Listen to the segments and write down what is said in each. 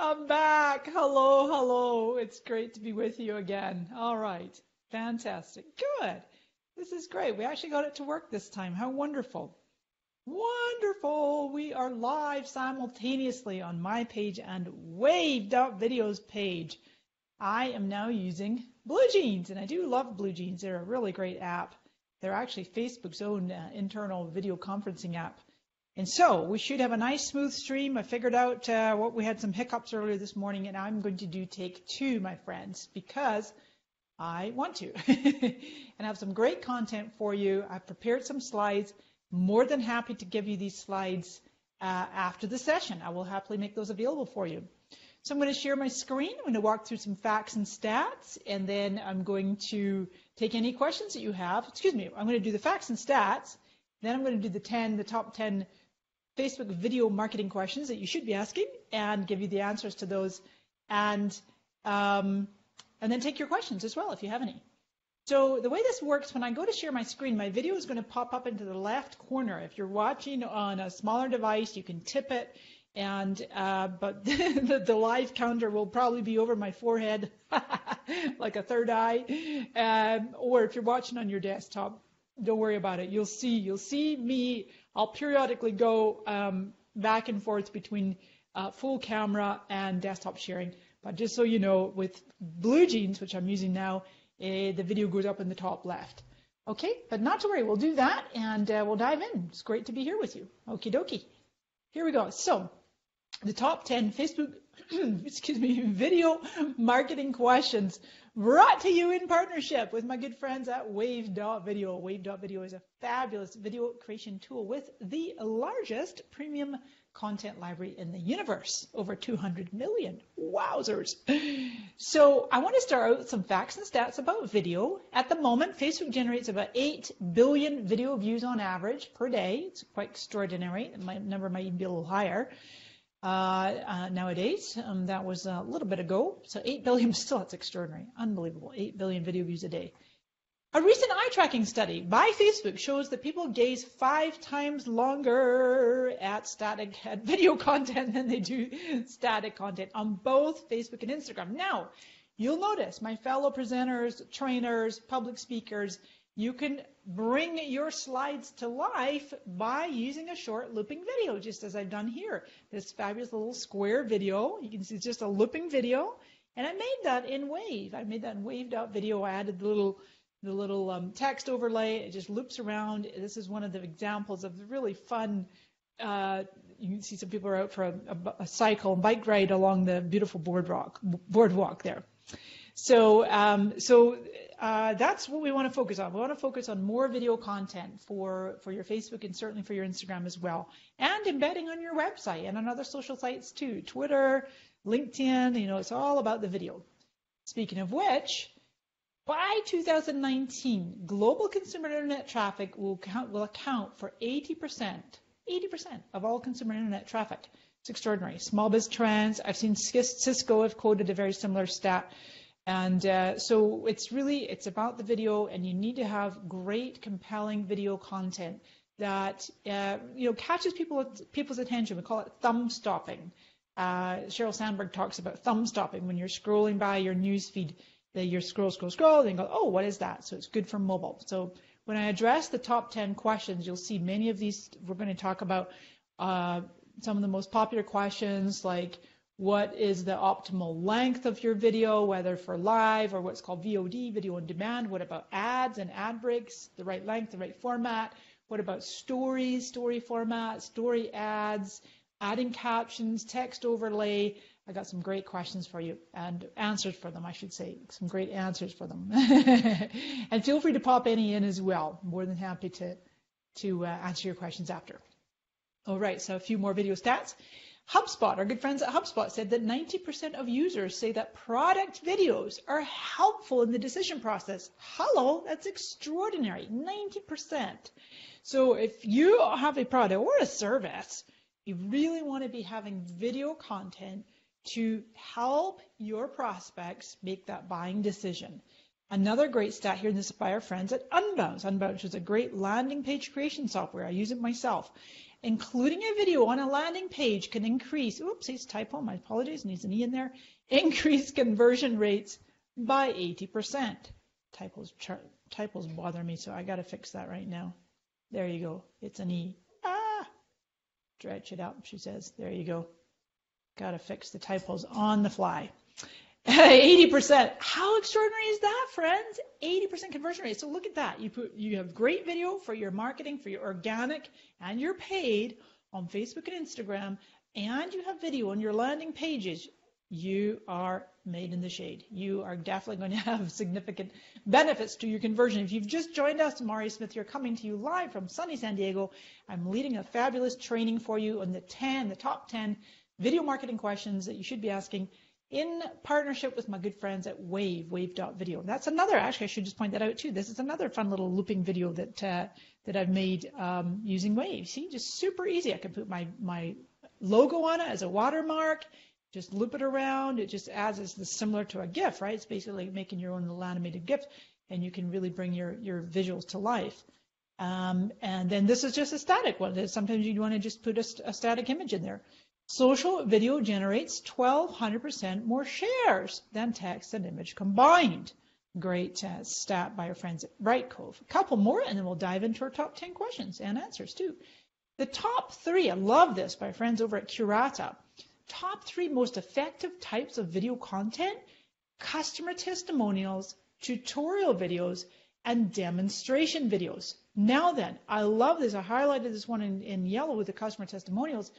I'm back. Hello, hello. It's great to be with you again. All right. Fantastic. Good. This is great. We actually got it to work this time. How wonderful. Wonderful. We are live simultaneously on my page and Wave.video's page. I am now using Blue Jeans, and I do love Blue Jeans. They're a really great app. They're actually Facebook's own internal video conferencing app. And so we should have a nice smooth stream. I figured out what we had some hiccups earlier this morning, and I'm going to do take 2, my friends, because I want to. And I have some great content for you. I've prepared some slides. More than happy to give you these slides after the session. I will happily make those available for you. So I'm going to share my screen. I'm going to walk through some facts and stats, and then I'm going to take any questions that you have. Excuse me, I'm going to do the facts and stats. Then I'm going to do the top 10 Facebook video marketing questions that you should be asking and give you the answers to those, and then take your questions as well if you have any. So the way this works, when I go to share my screen, my video is going to pop up into the left corner. If you're watching on a smaller device, you can tip it, and but the live counter will probably be over my forehead like a third eye, or if you're watching on your desktop, don't worry about it. You'll see me. I'll periodically go back and forth between full camera and desktop sharing. But just so you know, with Blue Jeans, which I'm using now, the video goes up in the top left. Okay, but not to worry. We'll do that, and we'll dive in. It's great to be here with you. Okie dokie. Here we go. So the top 10 Facebook video marketing questions brought to you in partnership with my good friends at Wave.video. Wave.video is a fabulous video creation tool with the largest premium content library in the universe, over 200 million. Wowzers. So I want to start out with some facts and stats about video. At the moment, Facebook generates about 8 billion video views on average per day. It's quite extraordinary. The number might even be a little higher nowadays. That was a little bit ago. So 8 billion, still that's extraordinary. Unbelievable. 8 billion video views a day. A recent eye tracking study by Facebook shows that people gaze 5 times longer at video content than they do static content on both Facebook and Instagram. Now, you'll notice, my fellow presenters, trainers, public speakers, you can bring your slides to life by using a short looping video, just as I've done here. This fabulous little square video. You can see it's just a looping video. And I made that in Wave. I made that in Wave.video. I added the little text overlay. It just loops around. This is one of the examples of the really fun. You can see some people are out for a cycle, bike ride along the beautiful boardwalk there. So that's what we want to focus on. We want to focus on more video content for your Facebook and certainly for your Instagram as well, and embedding on your website and on other social sites too, Twitter, LinkedIn. It's all about the video. Speaking of which, by 2019, global consumer internet traffic will account for 80% of all consumer internet traffic. It's extraordinary. Small biz trends. I've seen Cisco have quoted a very similar stat. And so it's about the video, and you need to have great, compelling video content that catches people's attention. We call it thumb stopping. Sheryl Sandberg talks about thumb stopping when you're scrolling by your news feed. That you scroll, then go, oh, what is that? So it's good for mobile. So when I address the top 10 questions, you'll see many of these. We're going to talk about some of the most popular questions, like what is the optimal length of your video, whether for live or what's called VOD, video on demand. What about ads and ad breaks, the right length, the right format? What about stories, story format, story ads, adding captions, text overlay? I got some great questions for you and answers for them, I should say, some great answers for them. And feel free to pop any in as well. More than happy to answer your questions after. All right, so a few more video stats. HubSpot, our good friends at HubSpot, said that 90% of users say that product videos are helpful in the decision process. Hello, that's extraordinary, 90%. So if you have a product or a service, you really want to be having video content to help your prospects make that buying decision. Another great stat here, and this is by our friends at Unbounce. Unbounce is a great landing page creation software. I use it myself. including a video on a landing page can increase, oopsies, typo, my apologies, needs an E in there, increase conversion rates by 80%. Typos bother me, so I got to fix that right now. There you go. It's an E. Stretch it up, she says. There you go. Got to fix the typos on the fly. 80%. How extraordinary is that, friends? 80% conversion rate. So look at that. You have great video for your marketing, for your organic and your paid on Facebook and Instagram, and you have video on your landing pages. You are made in the shade. You are definitely going to have significant benefits to your conversion. If you've just joined us, I'm Mari Smith here, coming to you live from sunny San Diego. I'm leading a fabulous training for you on the top 10 video marketing questions that you should be asking in partnership with my good friends at Wave.video. That's another, actually, I should just point that out too. This is another fun little looping video that I've made using Wave. See, just super easy. I can put my logo on it as a watermark, just loop it around. It just adds as similar to a GIF, right? It's basically like making your own little animated GIF, and you can really bring your visuals to life. And then this is just a static one. Sometimes you want to just put a static image in there. Social video generates 1,200% more shares than text and image combined. Great stat by our friends at Brightcove. A couple more, and then we'll dive into our top 10 questions and answers too. The top 3, I love this, by our friends over at Curata. Top 3 most effective types of video content: customer testimonials, tutorial videos, and demonstration videos. Now then, I love this. I highlighted this one in yellow with the customer testimonials.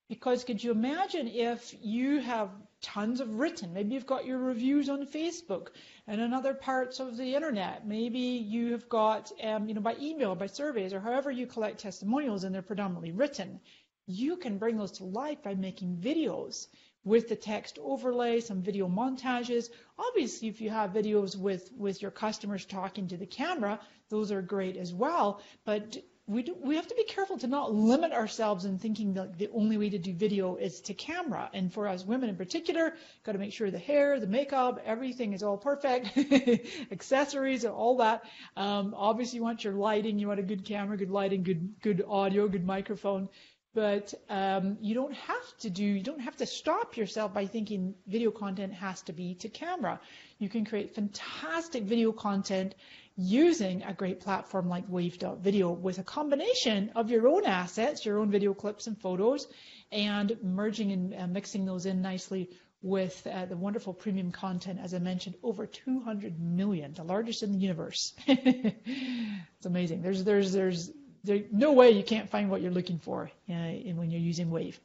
Because could you imagine if you have tons of written, maybe you've got your reviews on Facebook and in other parts of the internet, maybe you have got, by email, by surveys, or however you collect testimonials, and they're predominantly written. You can bring those to life by making videos with the text overlay, some video montages. Obviously, if you have videos with your customers talking to the camera, those are great as well. But we have to be careful to not limit ourselves in thinking that the only way to do video is to camera. And for us women in particular, got to make sure the hair, the makeup, everything is all perfect, accessories, all that. Obviously, you want your lighting, you want a good camera, good lighting, good audio, good microphone. But you don't have to stop yourself by thinking video content has to be to camera. You can create fantastic video content using a great platform like Wave.video with a combination of your own assets, your own video clips and photos, and merging and mixing those in nicely with the wonderful premium content, as I mentioned, over 200 million, the largest in the universe. It's amazing. There's no way you can't find what you're looking for when you're using Wave.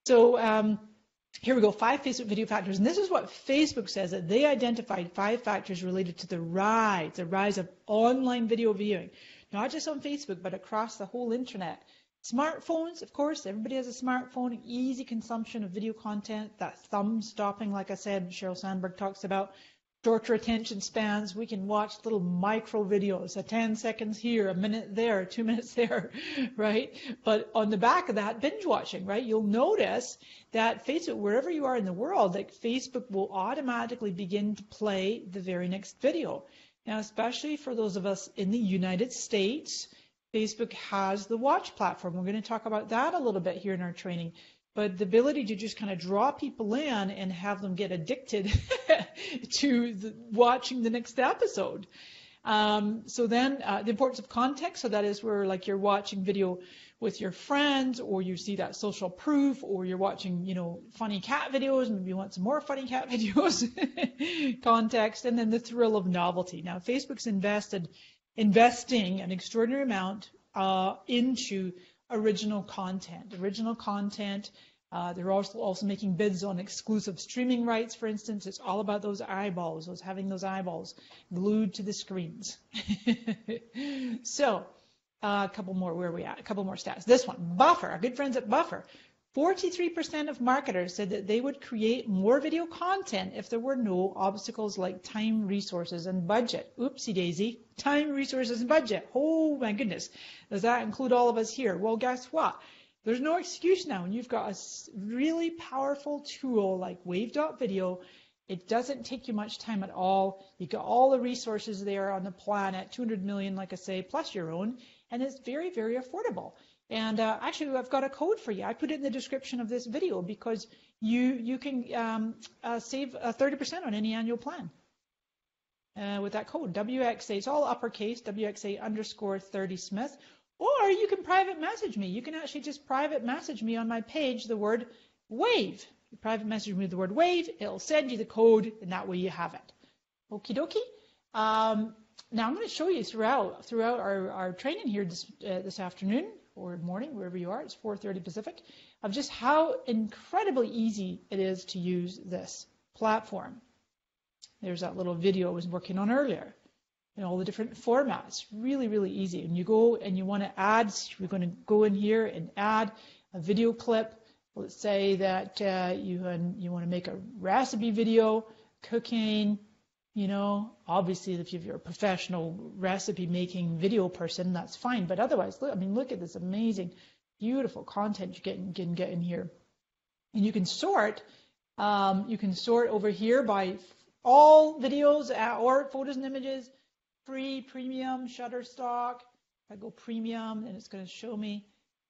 So here we go, 5 Facebook video factors. And this is what Facebook says, that they identified 5 factors related to the rise of online video viewing, not just on Facebook, but across the whole internet. Smartphones, of course, everybody has a smartphone, easy consumption of video content, that thumb stopping, like I said, Sheryl Sandberg talks about. Shorter attention spans, we can watch little micro videos, 10 seconds here, a minute there, 2 minutes there, right? But on the back of that, binge watching, right? You'll notice that Facebook, wherever you are in the world, that Facebook will automatically begin to play the very next video. Now, especially for those of us in the United States, Facebook has the watch platform. We're going to talk about that a little bit here in our training. But the ability to just kind of draw people in and have them get addicted to watching the next episode. So then the importance of context. So that is where like you're watching video with your friends, or you see that social proof, or you're watching, funny cat videos. Maybe you want some more funny cat videos. Context, and then the thrill of novelty. Now, Facebook's investing an extraordinary amount into original content. They're also making bids on exclusive streaming rights, for instance. It's all about those eyeballs, having those eyeballs glued to the screens. So, a couple more. Where are we at? A couple more stats. This one, Buffer, our good friends at Buffer. 43% of marketers said that they would create more video content if there were no obstacles like time, resources, and budget. Oopsie daisy. Time, resources, and budget. Oh my goodness. Does that include all of us here? Well, guess what? There's no excuse now. When you've got a really powerful tool like Wave.video, it doesn't take you much time at all. You've got all the resources there on the planet, 200 million, like I say, plus your own, and it's very, very affordable. And actually, I've got a code for you. I put it in the description of this video because you can save 30% on any annual plan with that code, WXA. It's all uppercase, WXA_30 Smith. Or you can private message me. You can actually just private message me on my page the word WAVE. You private message me the word WAVE. It'll send you the code, and that way you have it. Okie dokie. Now I'm going to show you throughout our training here this afternoon or morning, wherever you are. It's 4:30 Pacific, of just how incredibly easy it is to use this platform. There's that little video I was working on earlier. And all the different formats, really, really easy. And you go and you want to add, we're going to go in here and add a video clip. Let's say that you want to make a recipe video, cooking, obviously if you're a professional recipe making video person, that's fine. But otherwise, look at this amazing, beautiful content you can get in here. And you can sort over here by all videos or photos and images, free, premium, Shutterstock. If I go premium, and it's going to show me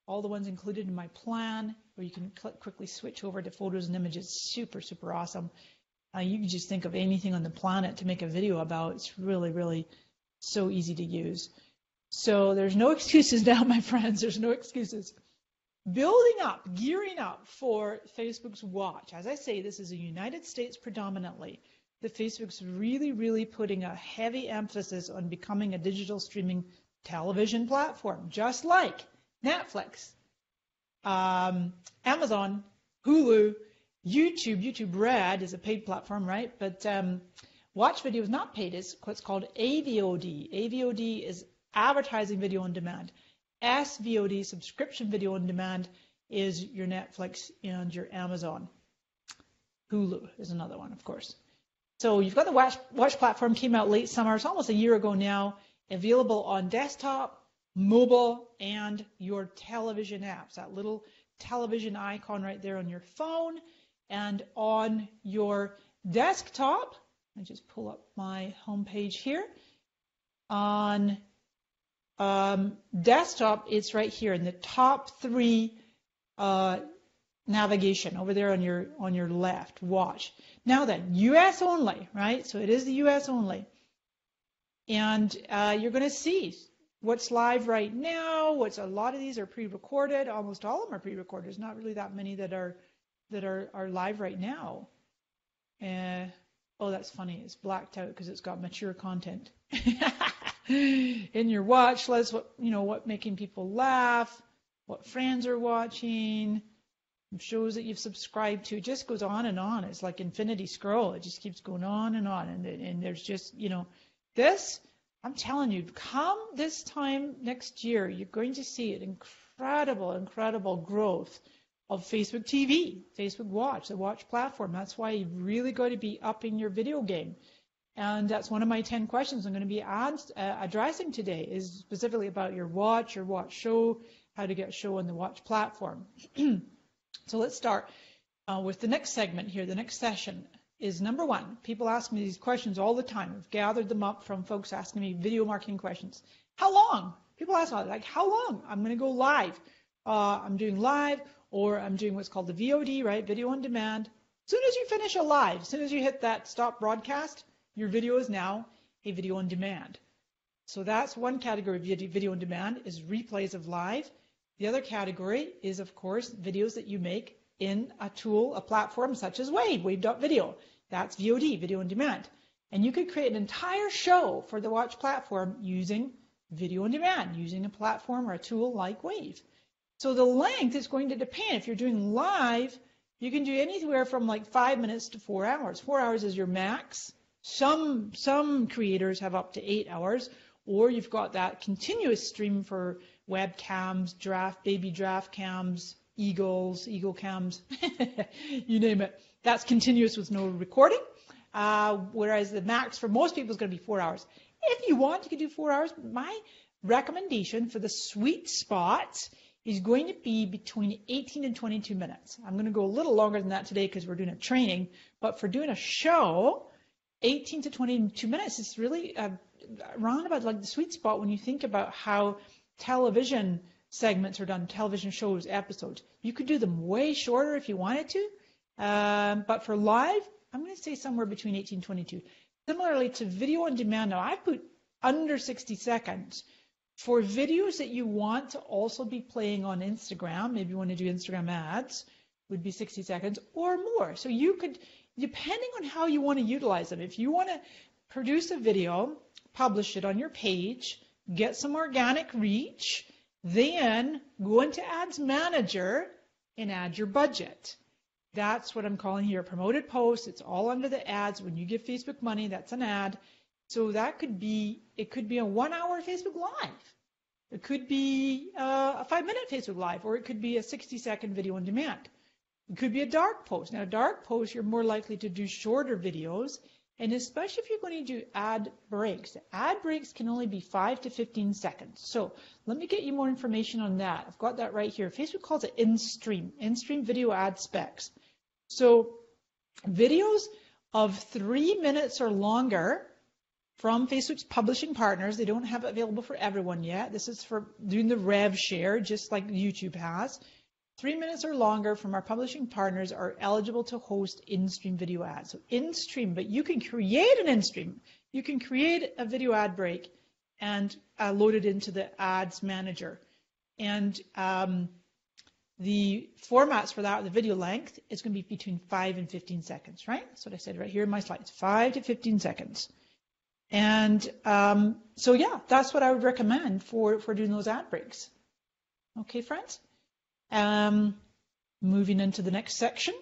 all the ones included in my plan, or you can quickly switch over to photos and images. Super, super awesome. You can just think of anything on the planet to make a video about. It's really, really so easy to use. So there's no excuses now, my friends. There's no excuses. Building up, gearing up for Facebook's Watch. As I say, this is a United States predominantly. The Facebook's really, really putting a heavy emphasis on becoming a digital streaming television platform, just like Netflix, Amazon, Hulu, YouTube. YouTube Red is a paid platform, right? But Watch Video is not paid. It's what's called AVOD. AVOD is advertising video on demand. SVOD, subscription video on demand, is your Netflix and your Amazon. Hulu is another one, of course. So you've got the Watch platform, came out late summer. It's almost a year ago now, available on desktop, mobile, and your television apps. That little television icon right there on your phone and on your desktop. I just pull up my home page here. On desktop, it's right here in the top 3 navigation over there on your left. Watch. Now then, US only, right? So it is the US only. And you're going to see what's live right now. A lot of these are pre-recorded. Almost all of them are pre-recorded. There's not really that many that are live right now. Oh, that's funny. It's blacked out because it's got mature content. In your watch list, what making people laugh, what friends are watching, shows that you've subscribed to. It just goes on and on. It's like infinity scroll. It just keeps going on and on. And there's just, this, I'm telling you, come this time next year, you're going to see an incredible growth of Facebook TV, Facebook Watch, the Watch platform. That's why you've really got to be upping your video game. And that's one of my 10 questions I'm going to be addressing today, is specifically about your Watch show, how to get a show on the Watch platform. So let's start with the next segment here. The next session is number 1. People ask me these questions all the time. I've gathered them up from folks asking me video marketing questions. How long? People ask me, like, how long? I'm going to go live. I'm doing live, or I'm doing what's called the VOD, right? Video on demand. As soon as you finish a live, as soon as you hit that stop broadcast, your video is now a video on demand. So that's one category of video on demand, is replays of live. The other category is, of course, videos that you make in a tool, a platform such as Wave, Wave.video. That's VOD, video on demand. And you could create an entire show for the Watch platform using video on demand, using a platform or a tool like Wave. So the length is going to depend. If you're doing live, you can do anywhere from like 5 minutes to 4 hours. 4 hours is your max. Some creators have up to 8 hours, or you've got that continuous stream for webcams, baby draft cams, eagle cams, you name it. That's continuous with no recording, whereas the max for most people is going to be 4 hours. If you want, you can do 4 hours. My recommendation for the sweet spot is going to be between 18 and 22 minutes. I'm going to go a little longer than that today because we're doing a training, but for doing a show, 18 to 22 minutes is really around about like the sweet spot when you think about how television segments are done, television shows, episodes. You could do them way shorter if you wanted to, but for live, I'm going to say somewhere between 18 and 22. Similarly to video on demand, now I've put under 60 seconds. For videos that you want to also be playing on Instagram, maybe you want to do Instagram ads, would be 60 seconds or more. So you could, depending on how you want to utilize them, if you want to produce a video, publish it on your page, get some organic reach, then go into Ads Manager and add your budget. That's what I'm calling here promoted posts. It's all under the ads. When you give Facebook money, that's an ad. So that could be, it could be a 1 hour Facebook Live. It could be a 5-minute Facebook Live, or it could be a 60-second video on demand. It could be a dark post. Now, dark posts, you're more likely to do shorter videos, and especially if you're going to do ad breaks. The ad breaks can only be 5 to 15 seconds. So let me get you more information on that. I've got that right here. Facebook calls it in-stream video ad specs. So videos of 3 minutes or longer from Facebook's publishing partners. They don't have it available for everyone yet. This is for doing the rev share, just like YouTube has. 3 minutes or longer from our publishing partners are eligible to host in-stream video ads. So in-stream, but you can create an in-stream. You can create a video ad break and load it into the Ads Manager. And the formats for that, the video length, is going to be between 5 and 15 seconds, right? That's what I said right here in my slides, 5 to 15 seconds. And so, yeah, that's what I would recommend for doing those ad breaks. Okay, friends? Moving into the next section.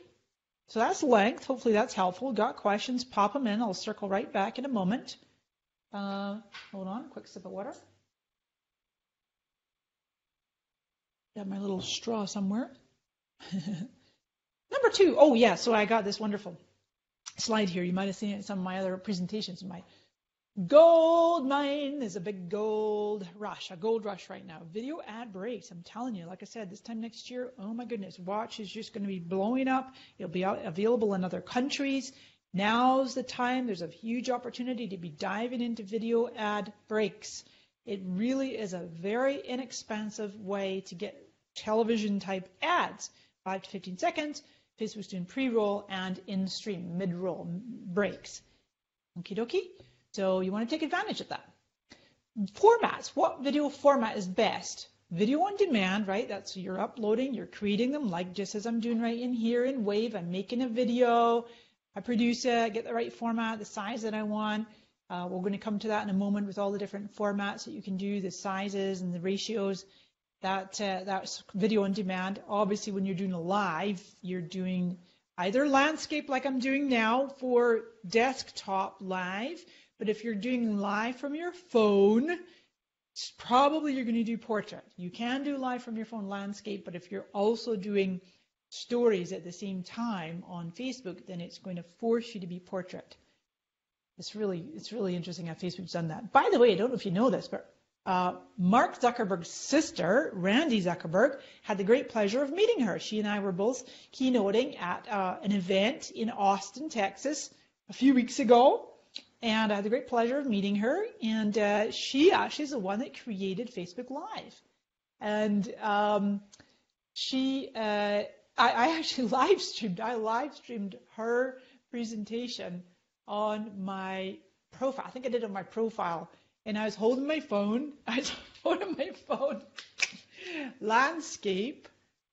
So that's length. Hopefully that's helpful. Got questions, pop them in. I'll circle right back in a moment. Hold on, quick sip of water. Got my little straw somewhere. Number 2. Oh, yeah, so I got this wonderful slide here. You might have seen it in some of my other presentations. My gold mine is a big gold rush right now. Video ad breaks, I'm telling you, like I said, this time next year, oh my goodness, watch is just going to be blowing up. It'll be available in other countries. Now's the time. There's a huge opportunity to be diving into video ad breaks. It really is a very inexpensive way to get television type ads, 5 to 15 seconds. Facebook's doing pre-roll and in-stream, mid-roll breaks. Okie dokie. So you want to take advantage of that. Formats. What video format is best? Video on demand, right? That's you're uploading, you're creating them, like just as I'm doing right in here in Wave. I'm making a video, I produce it, get the right format, the size that I want. We're going to come to that in a moment with all the different formats that you can do, the sizes and the ratios. That's video on demand. Obviously, when you're doing a live, you're doing either landscape like I'm doing now for desktop live. But if you're doing live from your phone, probably you're going to do portrait. You can do live from your phone landscape, but if you're also doing stories at the same time on Facebook, then it's going to force you to be portrait. It's really interesting how Facebook's done that. By the way, I don't know if you know this, but Mark Zuckerberg's sister, Randy Zuckerberg, had the great pleasure of meeting her. She and I were both keynoting at an event in Austin, Texas, a few weeks ago. And I had the great pleasure of meeting her, and she actually is the one that created Facebook Live. And I actually live streamed her presentation on my profile. I think I did it on my profile, and I was holding my phone. Landscape.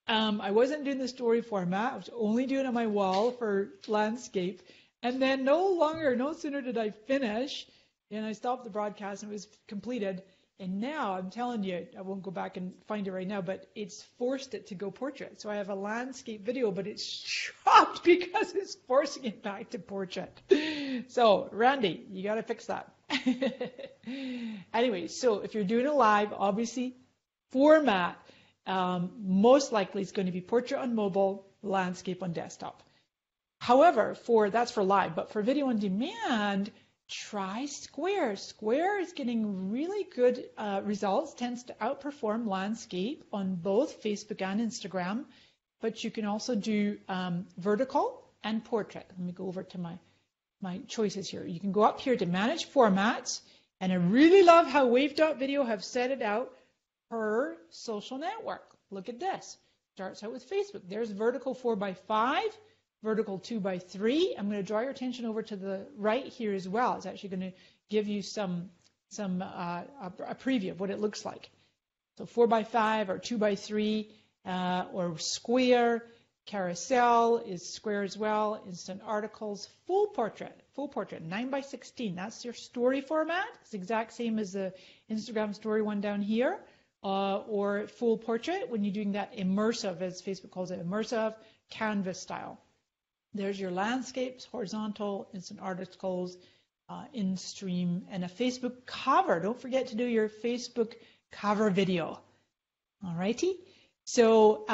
I wasn't doing the story format. I was only doing it on my wall for landscape. And then no sooner did I finish, and I stopped the broadcast and it was completed. And now I'm telling you, I won't go back and find it right now, but it's forced it to go portrait. So I have a landscape video, but it's chopped because it's forcing it back to portrait. So Randy, you got to fix that. Anyway, so if you're doing a live, obviously format, most likely it's going to be portrait on mobile, landscape on desktop. However, that's for live, but for video on demand, try Square. Square is getting really good results, tends to outperform landscape on both Facebook and Instagram, but you can also do vertical and portrait. Let me go over to my choices here. You can go up here to manage formats, and I really love how Wave.video have set it out. per social network. Look at this. Starts out with Facebook. There's vertical 4x5, vertical 2x3. I'm going to draw your attention over to the right here as well. It's actually going to give you a preview of what it looks like. So 4x5 or 2x3 or square. Carousel is square as well. Instant articles, full portrait 9x16. That's your story format. It's the exact same as the Instagram story one down here. Or full portrait when you're doing that immersive, as Facebook calls it, immersive canvas style. There's your landscapes, horizontal, instant articles, in-stream, and a Facebook cover. Don't forget to do your Facebook cover video. Alrighty. So,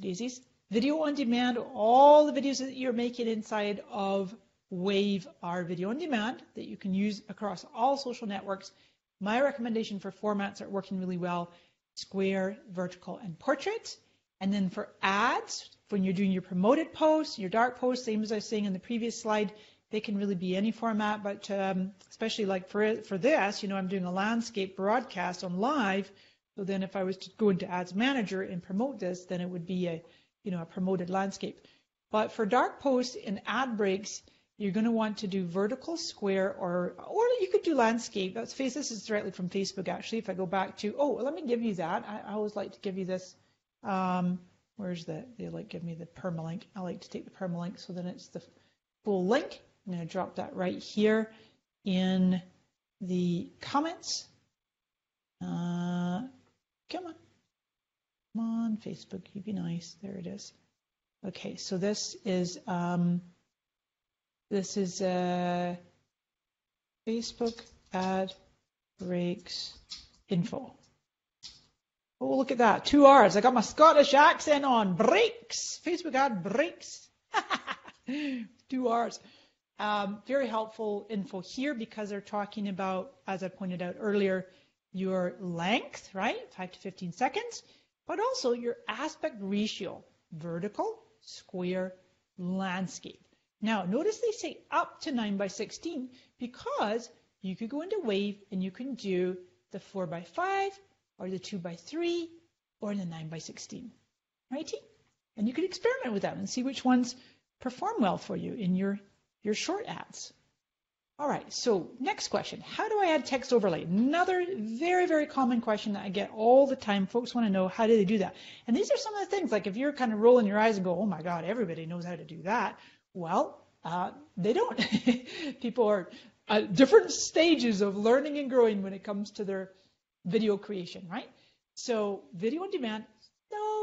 daisies. Video on demand, all the videos that you're making inside of Wave are video on demand that you can use across all social networks. My recommendation for formats that are working really well, square, vertical, and portrait. And then for ads, when you're doing your promoted posts, your dark posts, same as I was saying in the previous slide, they can really be any format, but especially like for this, I'm doing a landscape broadcast on live. So then if I was to go into Ads Manager and promote this, then it would be a promoted landscape. But for dark posts and ad breaks, you're going to want to do vertical, square, or you could do landscape. This is directly from Facebook, actually. If I go back to, let me give you that. I always like to give you this. Where's the, they give me the permalink. I like to take the permalink, so then it's the full link. I'm going to drop that right here in the comments. Come on, Facebook, you be nice. There it is. Okay, so this is Facebook ad breaks info. Oh, look at that, 2 R's. I got my Scottish accent on. Breaks, Facebook ad breaks. 2 R's. Very helpful info here because they're talking about, as I pointed out earlier, your length, right, 5 to 15 seconds, but also your aspect ratio, vertical, square, landscape. Now, notice they say up to 9x16 because you could go into Wave and you can do the 4x5 or the 2x3 or the 9x16, righty? And you can experiment with them and see which ones perform well for you in your short ads. All right, so next question. How do I add text overlay? Another very, very common question that I get all the time. Folks want to know, how do they do that? And these are some of the things, like if you're kind of rolling your eyes and go, oh my God, everybody knows how to do that. Well, they don't. People are at different stages of learning and growing when it comes to their video creation, right? So video on demand,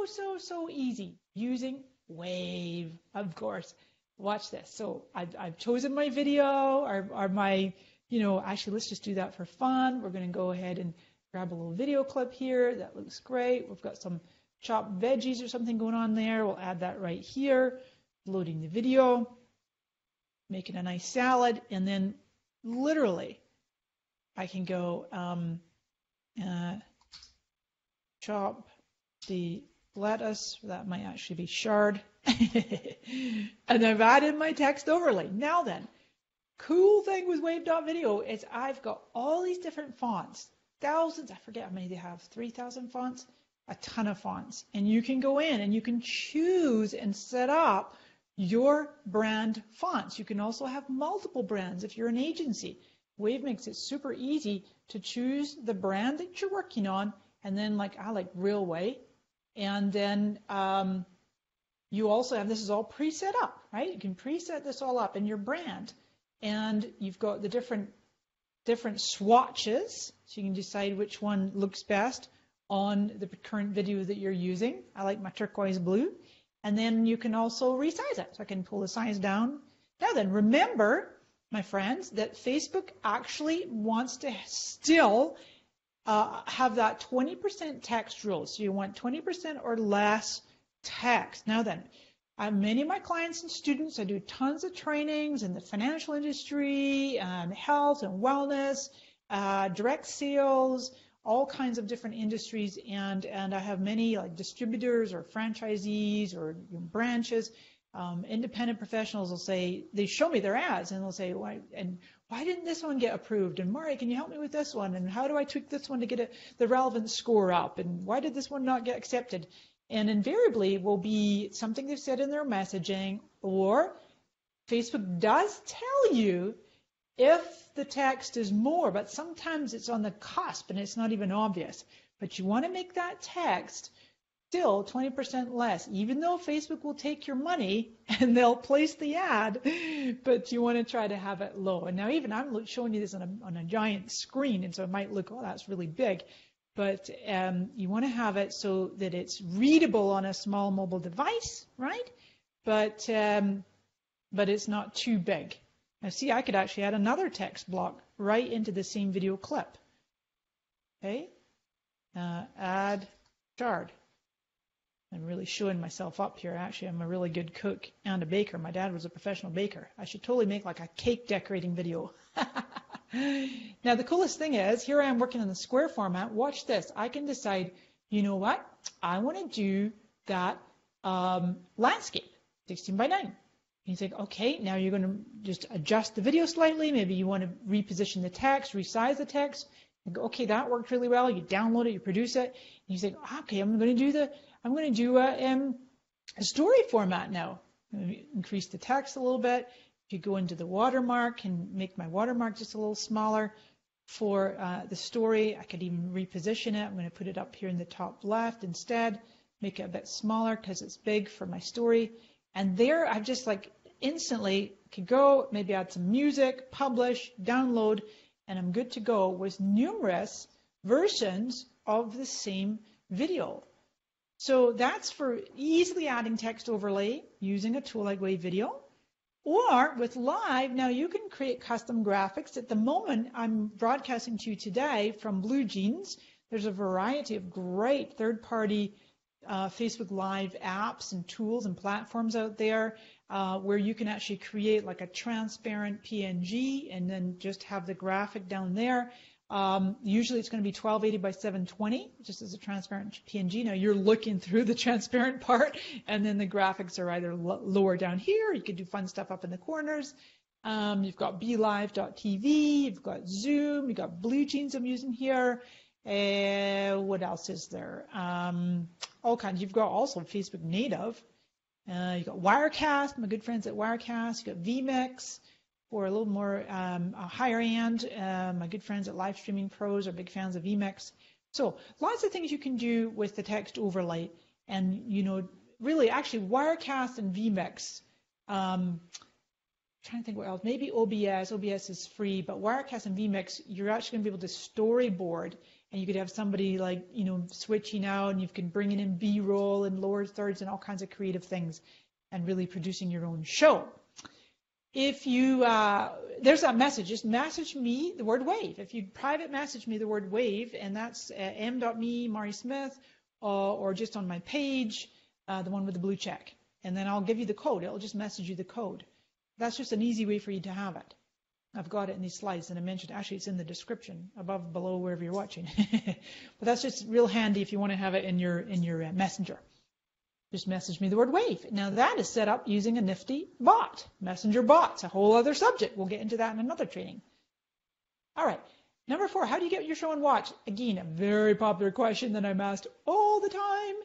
so easy using Wave, of course. Watch this. So I've chosen my video or my, actually let's just do that for fun. We're going to go ahead and grab a little video clip here. That looks great. We've got some chopped veggies or something going on there. We'll add that right here. Loading the video, making a nice salad, and then literally I can go chop the lettuce. That might actually be chard. And I've added my text overlay. Now then, cool thing with Wave.video is I've got all these different fonts, thousands, I forget how many they have, 3,000 fonts, a ton of fonts. And you can go in and you can choose and set up your brand fonts. You can also have multiple brands if you're an agency. Wave makes it super easy to choose the brand that you're working on, and then I like Railway, and then you also have, this is all preset up, right? You can preset this all up in your brand, and you've got the different swatches, so you can decide which one looks best on the current video that you're using. I like my turquoise blue. And then you can also resize it. So I can pull the size down. Now then, remember, my friends, that Facebook actually wants to still have that 20% text rule. So you want 20% or less text. Now then, many of my clients and students, I do tons of trainings in the financial industry, health and wellness, direct sales, all kinds of different industries, and I have many like distributors or franchisees or branches, Independent professionals will say, they show me their ads and they'll say, why didn't this one get approved? And Mari, can you help me with this one? And how do I tweak this one to get the relevant score up? And why did this one not get accepted? And invariably will be something they've said in their messaging, or Facebook does tell you if the text is more, but sometimes it's on the cusp and it's not even obvious. But you want to make that text still 20% less, even though Facebook will take your money and they'll place the ad, but you want to try to have it low. And now even I'm showing you this on a giant screen, and so it might look, oh, that's really big. But you want to have it so that it's readable on a small mobile device, right? But it's not too big. Now see, I could actually add another text block right into the same video clip. Okay, add shard. I'm really showing myself up here. Actually, I'm a really good cook and a baker. My dad was a professional baker. I should totally make like a cake decorating video. Now, the coolest thing is, here I am working in the square format. Watch this. I can decide, you know what? I want to do that landscape, 16 by 9. And you think, okay, now you're going to just adjust the video slightly. Maybe you want to reposition the text, resize the text. You go, okay, that worked really well. You download it, you produce it. And you think, okay, I'm going to do a story format now. Increase the text a little bit. If you go into the watermark and make my watermark just a little smaller for the story, I could even reposition it. I'm going to put it up here in the top left instead, make it a bit smaller because it's big for my story. And there I've just like instantly could go, maybe add some music, publish, download, and I'm good to go with numerous versions of the same video. So that's for easily adding text overlay using a tool like Wave.video. Or with Live, now you can create custom graphics. At the moment, I'm broadcasting to you today from Blue Jeans. There's a variety of great third-party Facebook Live apps and tools and platforms out there where you can actually create like a transparent PNG and then just have the graphic down there. Usually it's going to be 1280 by 720, just as a transparent PNG. Now you're looking through the transparent part, and then the graphics are either lower down here. You could do fun stuff up in the corners. You've got BeLive.tv, you've got Zoom, you've got Blue Jeans I'm using here. What else is there? All kinds. You've got also Facebook native. You've got Wirecast, my good friends at Wirecast. You've got vMix. For a little more higher end, my good friends at Live Streaming Pros are big fans of vMix. So lots of things you can do with the text overlay. And, you know, really, actually, Wirecast and vMix. I'm trying to think what else. Maybe OBS. OBS is free, but Wirecast and vMix, you're actually going to be able to storyboard. And you could have somebody like, you know, switching out, and you can bring in B-roll and lower thirds and all kinds of creative things and really producing your own show. If you, there's that message, just message me the word wave. If you private message me the word wave, and that's m.me, Mari Smith, or just on my page, the one with the blue check. And then I'll give you the code. It'll just message you the code. That's just an easy way for you to have it. I've got it in these slides, and I mentioned, actually it's in the description, above, below, wherever you're watching. But that's just real handy if you want to have it in your messenger. Just message me the word wave. Now that is set up using a nifty bot, messenger bots, a whole other subject. We'll get into that in another training. All right, number 4, how do you get your show and watch? Again, a very popular question that I'm asked all the time.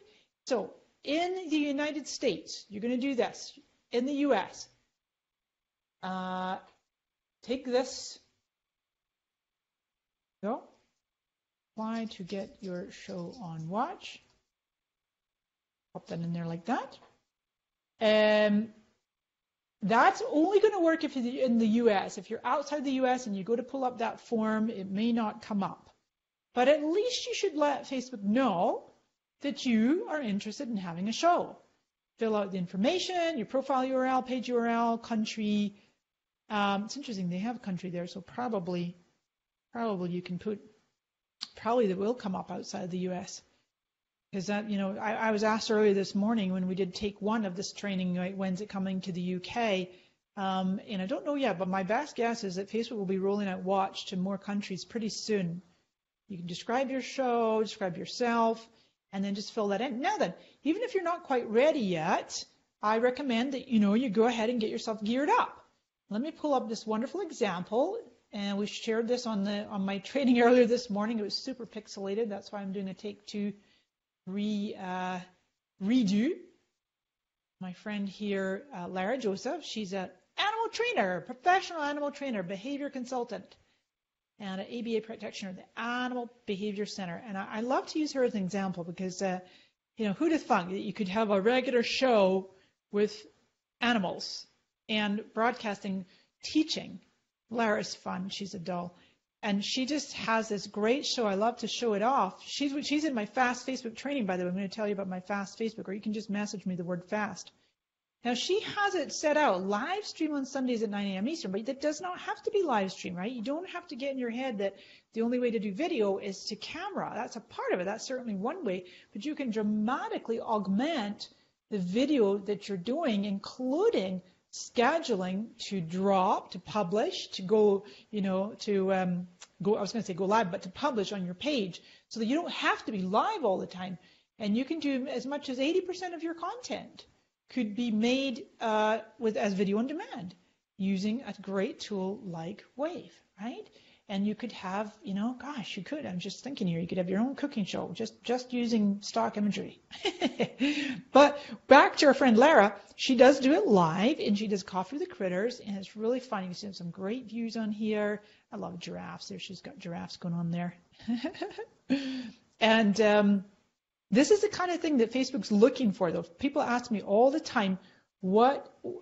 So in the United States, you're going to do this. In the US, take this, go, apply to get your show on watch. Pop that in there like that. That's only going to work if you're in the US. If you're outside the US and you go to pull up that form, it may not come up. But at least you should let Facebook know that you are interested in having a show. Fill out the information, your profile URL, page URL, country. It's interesting, they have country there, so probably you can put, probably that will come up outside the US. Because that, you know, I was asked earlier this morning when we did take 1 of this training, right, when's it coming to the UK? And I don't know yet, but my best guess is that Facebook will be rolling out Watch to more countries pretty soon. You can describe your show, describe yourself, and then just fill that in. Now then, even if you're not quite ready yet, I recommend that, you go ahead and get yourself geared up. Let me pull up this wonderful example. And we shared this on my training earlier this morning. It was super pixelated. That's why I'm doing a take two redo. My friend here, Lara Joseph, she's an animal trainer, professional animal trainer, behavior consultant, and an ABA practitioner at the Animal Behavior Center. And I love to use her as an example because, who'd have thunk that you could have a regular show with animals and broadcasting teaching. Lara's fun. She's a doll. And she just has this great show. I love to show it off. She's in my fast Facebook training, by the way. I'm going to tell you about my fast Facebook, or you can just message me the word fast. Now, she has it set out, live stream on Sundays at 9 a.m. Eastern, but that does not have to be live stream, right? You don't have to get in your head that the only way to do video is to camera. That's a part of it. That's certainly one way. But you can dramatically augment the video that you're doing, including scheduling to drop, to publish, to go, go live, but to publish on your page so that you don't have to be live all the time. And you can do as much as 80% of your content could be made as video on demand using a great tool like Wave, right? And you could have, you could, I'm just thinking here, you could have your own cooking show just using stock imagery. But back to our friend Lara, she does do it live, and she does Coffee with the Critters, and it's really fun. You can see some great views on here. I love giraffes. There, she's got giraffes going on there. And this is the kind of thing that Facebook's looking for, though. People ask me all the time,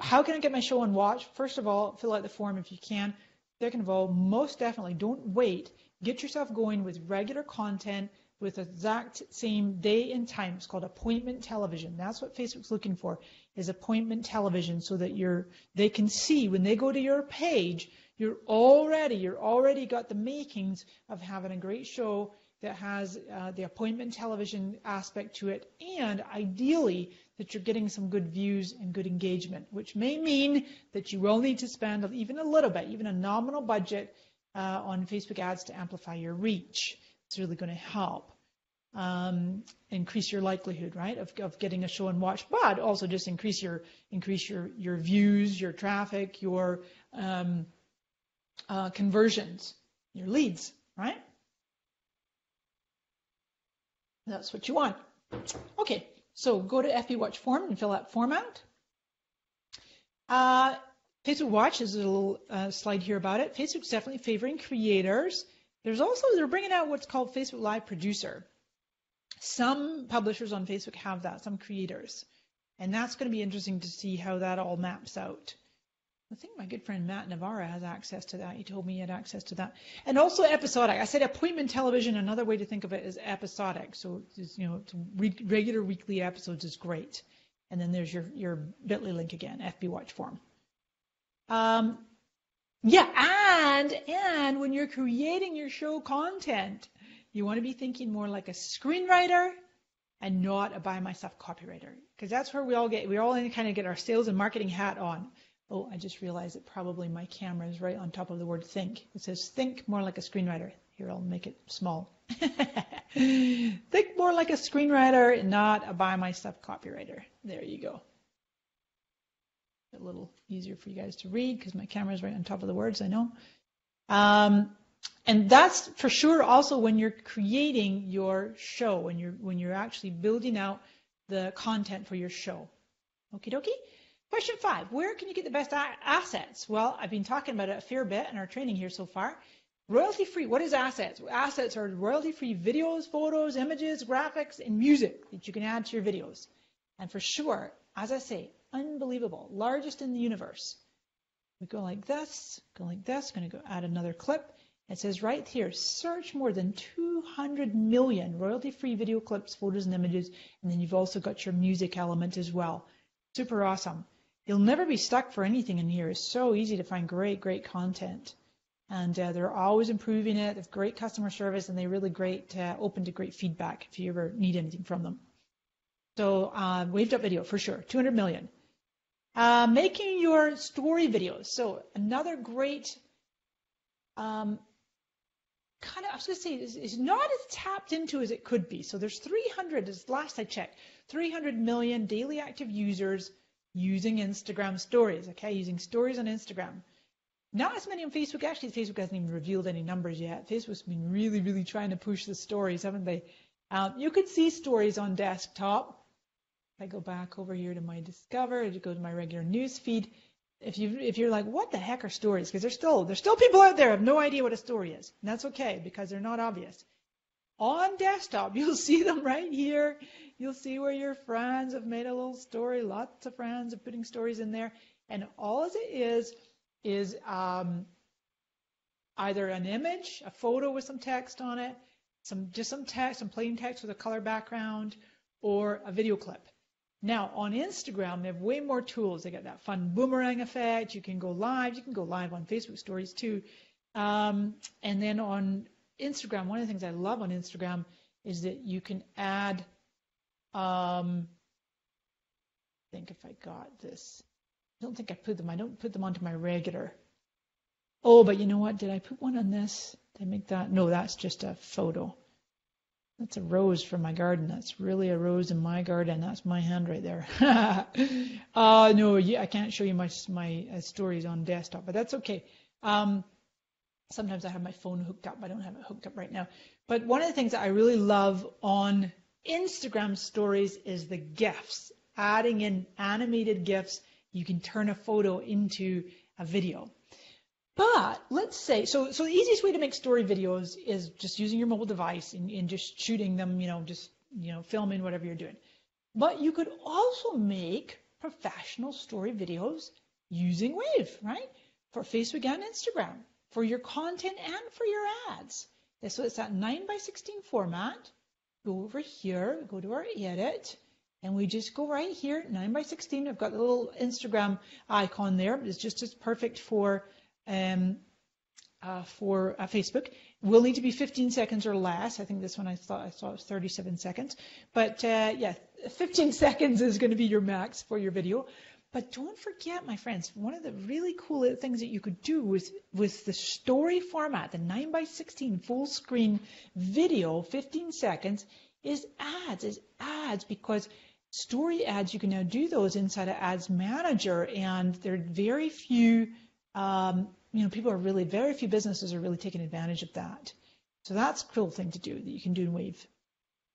how can I get my show on watch? First of all, fill out the form if you can. Second of all, most definitely, don't wait. Get yourself going with regular content with exact same day and time. It's called appointment television. That's what Facebook's looking for, is appointment television, so that they can see when they go to your page, you're already got the makings of having a great show that has the appointment television aspect to it, and ideally that you're getting some good views and good engagement, which may mean that you will need to spend even a little bit, even a nominal budget on Facebook ads to amplify your reach. It's really going to help increase your likelihood, right, of getting a show and watch, but also just increase your views, your traffic, your conversions, your leads, right? That's what you want. Okay, so go to FB Watch form and fill that form out. Facebook Watch, is a little slide here about it. Facebook's definitely favoring creators. They're bringing out what's called Facebook Live Producer. Some publishers on Facebook have that, some creators. And that's going to be interesting to see how that all maps out. I think my good friend Matt Navarra has access to that. He told me he had access to that. And also episodic. I said appointment television. Another way to think of it is episodic. So, regular weekly episodes is great. And then there's your bit.ly link again, FB Watch form. And when you're creating your show content, you want to be thinking more like a screenwriter and not a by myself copywriter. Because that's where we all kind of get our sales and marketing hat on. Oh, I just realized that probably my camera is right on top of the word think. It says think more like a screenwriter. Here, I'll make it small. Think more like a screenwriter, not a by myself copywriter. There you go. A little easier for you guys to read because my camera is right on top of the words, I know. And that's for sure also when you're creating your show, when you're actually building out the content for your show. Okie dokie. Question 5, where can you get the best assets? Well, I've been talking about it a fair bit in our training here so far. Royalty-free, what is assets? Assets are royalty-free videos, photos, images, graphics, and music that you can add to your videos. And for sure, as I say, unbelievable, largest in the universe. We go like this, going to go add another clip. It says right here, search more than 200 million royalty-free video clips, photos, and images, and then you've also got your music element as well. Super awesome. You'll never be stuck for anything in here. It's so easy to find great content. And they're always improving it. They have great customer service, and they're really great, open to great feedback if you ever need anything from them. So Wave.video, for sure, 200 million. Making your story videos. So another great, I was going to say, is not as tapped into as it could be. So there's 300, as last I checked, 300 million daily active users using Instagram stories, okay, using stories on Instagram. Not as many on Facebook. Actually, Facebook hasn't even revealed any numbers yet. Facebook's been really, really trying to push the stories, haven't they? You could see stories on desktop. If I go back over here to my Discover, I go to my regular news feed. If you're like, what the heck are stories? Because there's still people out there who have no idea what a story is. And that's okay, because they're not obvious. On desktop, you'll see them right here. You'll see where your friends have made a little story. Lots of friends are putting stories in there. And all it is either an image, a photo with some text on it, some text, some plain text with a color background, or a video clip. Now, on Instagram, they have way more tools. They got that fun boomerang effect. You can go live. You can go live on Facebook stories too. And then on Instagram, one of the things I love on Instagram is that you can add, I think if I got this, I don't think I put them. I don't put them onto my regular. Oh, but you know what? Did I put one on this? Did I make that? No, that's just a photo. That's a rose from my garden. That's really a rose in my garden. That's my hand right there. No, I can't show you my stories on desktop, but that's okay. Sometimes I have my phone hooked up. I don't have it hooked up right now. But one of the things that I really love on Instagram stories is the GIFs. Adding in animated GIFs, you can turn a photo into a video. But let's say, so the easiest way to make story videos is just using your mobile device and just shooting them, filming whatever you're doing. But you could also make professional story videos using Wave, right? For Facebook and Instagram, for your content and for your ads. So it's that 9:16 format. Go over here, go to our edit, and we just go right here, 9:16. I've got the little Instagram icon there. It's just as perfect for Facebook. Will need to be 15 seconds or less. I think this one I saw it was 37 seconds. But 15 seconds is going to be your max for your video. But don't forget, my friends, one of the really cool things that you could do with the story format, the 9:16 full screen video, 15 seconds, is ads, because story ads, you can now do those inside of Ads Manager, and there are very few very few businesses are really taking advantage of that. So that's a cool thing to do that you can do in Wave.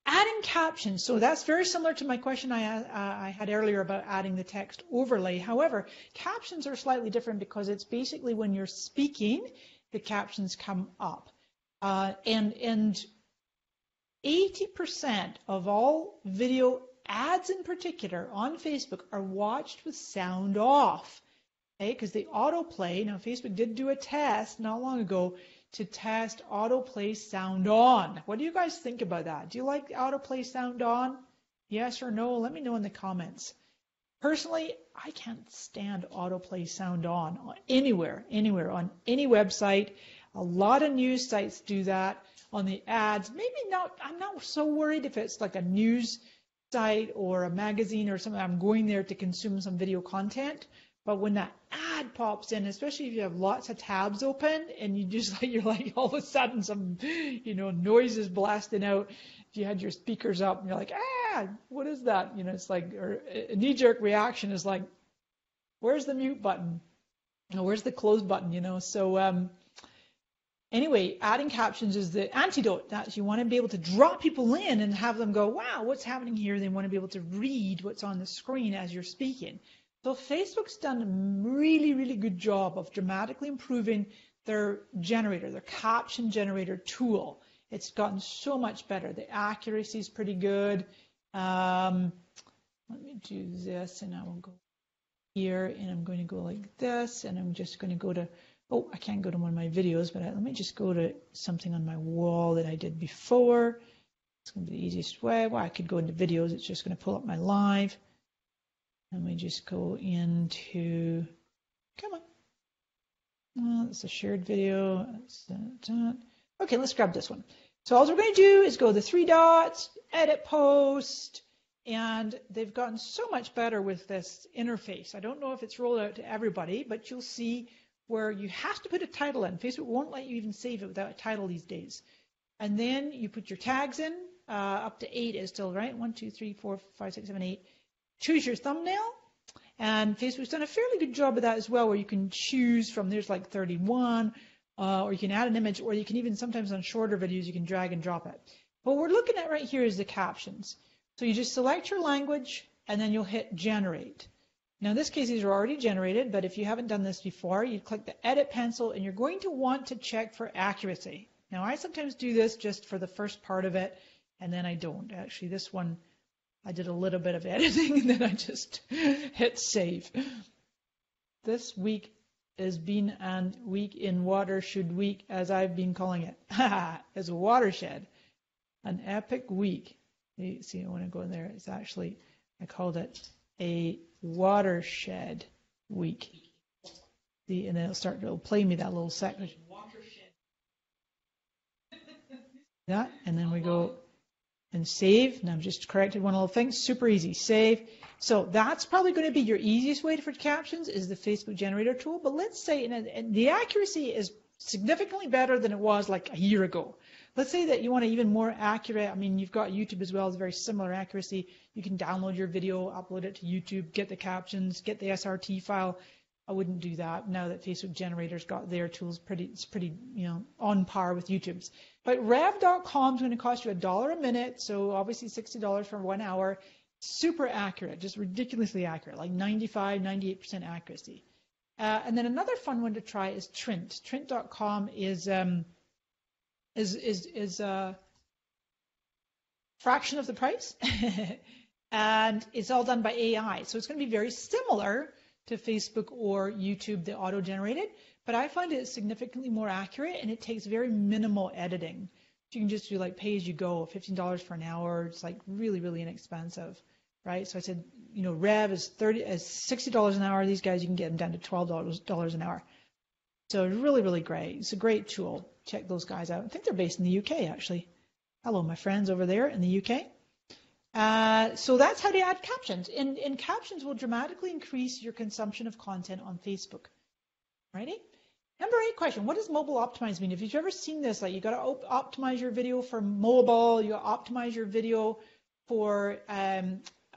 Adding captions. So that's very similar to my question I had earlier about adding the text overlay. However, captions are slightly different because it's basically when you're speaking, the captions come up. And 80% of all video ads in particular on Facebook are watched with sound off. Because the autoplay, now Facebook did do a test not long ago to test autoplay sound on. What do you guys think about that? Do you like autoplay sound on? Yes or no? Let me know in the comments. Personally, I can't stand autoplay sound on anywhere, on any website. A lot of news sites do that. On the ads, maybe not. I'm not so worried if it's like a news site or a magazine or something. I'm going there to consume some video content. But when that ad pops in, especially if you have lots of tabs open and you're like all of a sudden some, noise is blasting out. If you had your speakers up and you're like, what is that? It's like, or a knee-jerk reaction is like, where's the mute button? Where's the close button? So anyway, adding captions is the antidote. That you want to be able to draw people in and have them go, wow, what's happening here? They want to be able to read what's on the screen as you're speaking. So Facebook's done a really, really good job of dramatically improving their generator, their caption generator tool. It's gotten so much better. The accuracy is pretty good. Let me do this, and I will go here, and I'm going to go like this, and I'm just going to go to, I can't go to one of my videos, but let me just go to something on my wall that I did before. It's going to be the easiest way. Well, I could go into videos. It's just going to pull up my live. And we just go into, come on. Well, it's a shared video. Okay, let's grab this one. So all we're going to do is go to the three dots, edit post, and they've gotten so much better with this interface. I don't know if it's rolled out to everybody, but you'll see where you have to put a title in. Facebook won't let you even save it without a title these days. And then you put your tags in, up to 8 is still right. 1, 2, 3, 4, 5, 6, 7, 8. Choose your thumbnail, And Facebook's done a fairly good job of that as well, where you can choose from, there's like 31, or you can add an image, or you can even sometimes on shorter videos, you can drag and drop it. What we're looking at right here is the captions. So you just select your language, and then you'll hit generate. Now in this case, these are already generated, but if you haven't done this before, you click the edit pencil, and you're going to want to check for accuracy. Now I sometimes do this just for the first part of it, and then I don't. Actually, this one, I did a little bit of editing, and then I just hit save. This week has been a week in Watershed Week, as I've been calling it. It's a watershed. An epic week. You see, when I go in there, it's actually, I called it a watershed week. See, and then it'll play me that little section. That, and then we go and save. And I've just corrected one little thing. Super easy. Save. So that's probably going to be your easiest way for captions, is the Facebook generator tool. But let's say, and the accuracy is significantly better than it was like a year ago. Let's say that you want it even more accurate. I mean, you've got YouTube as well, it's very similar accuracy. You can download your video, upload it to YouTube, get the captions, get the SRT file. I wouldn't do that now that Facebook Generator's got their tools. It's pretty, on par with YouTube's. But Rev.com is going to cost you $1 a minute, so obviously $60 for 1 hour. Super accurate, just ridiculously accurate, like 95, 98% accuracy. And then another fun one to try is Trint. Trint.com is a fraction of the price, and it's all done by AI. So it's going to be very similar to Facebook or YouTube, the auto-generated, but I find it significantly more accurate, and it takes very minimal editing. You can just do like pay-as-you-go, $15 for an hour. It's like really, really inexpensive, right? So I said, Rev is $60 an hour. These guys, you can get them down to $12 an hour. So really, really great. It's a great tool. Check those guys out. I think they're based in the UK, actually. Hello, my friends over there in the UK. So that's how to add captions. And captions will dramatically increase your consumption of content on Facebook. Righty? Number 8 question, what does mobile optimize mean? If you've ever seen this, like you got to optimize your video for mobile, you optimize your video for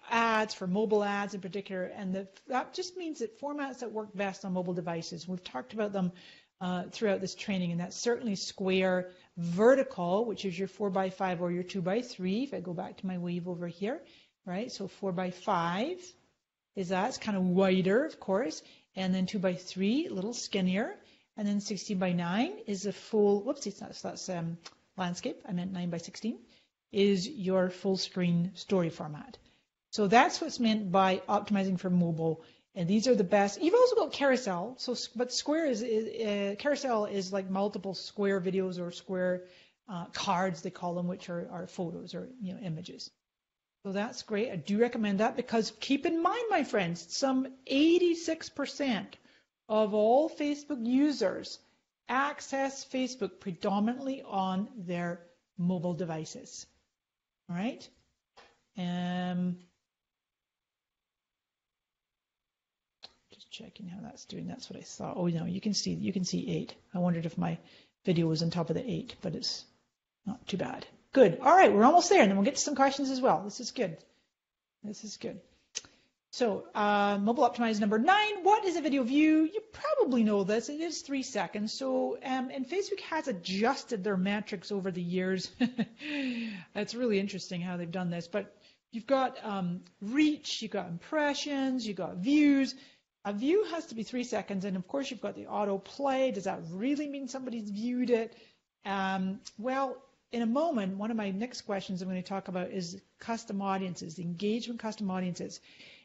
ads, for mobile ads in particular, and that just means that formats that work best on mobile devices. We've talked about them throughout this training, and that's certainly square, vertical, which is your 4x5 or your 2x3. If I go back to my wave over here, right? So 4x5 is that. It's kind of wider, of course, and then 2x3, a little skinnier, and then 16x9 is a full. Whoopsie, that's landscape. I meant 9x16 is your full screen story format. So that's what's meant by optimizing for mobile. And these are the best. You've also got carousel. But square carousel is like multiple square videos or square cards, they call them, which are photos or images. So that's great. I do recommend that, because keep in mind, my friends, some 86% of all Facebook users access Facebook predominantly on their mobile devices. All right. Checking how that's doing. That's what I thought. Oh no, you can see 8. I wondered if my video was on top of the 8, but it's not too bad. Good. All right, we're almost there, and then we'll get to some questions as well. This is good. So mobile optimized number 9. What is a video view? You probably know this. It is 3 seconds. So and Facebook has adjusted their metrics over the years. That's really interesting how they've done this. But you've got reach, you've got impressions, you've got views. A view has to be 3 seconds, and of course you've got the auto play. Does that really mean somebody's viewed it? Well, in a moment, one of my next questions I'm going to talk about is custom audiences, the engagement custom audiences.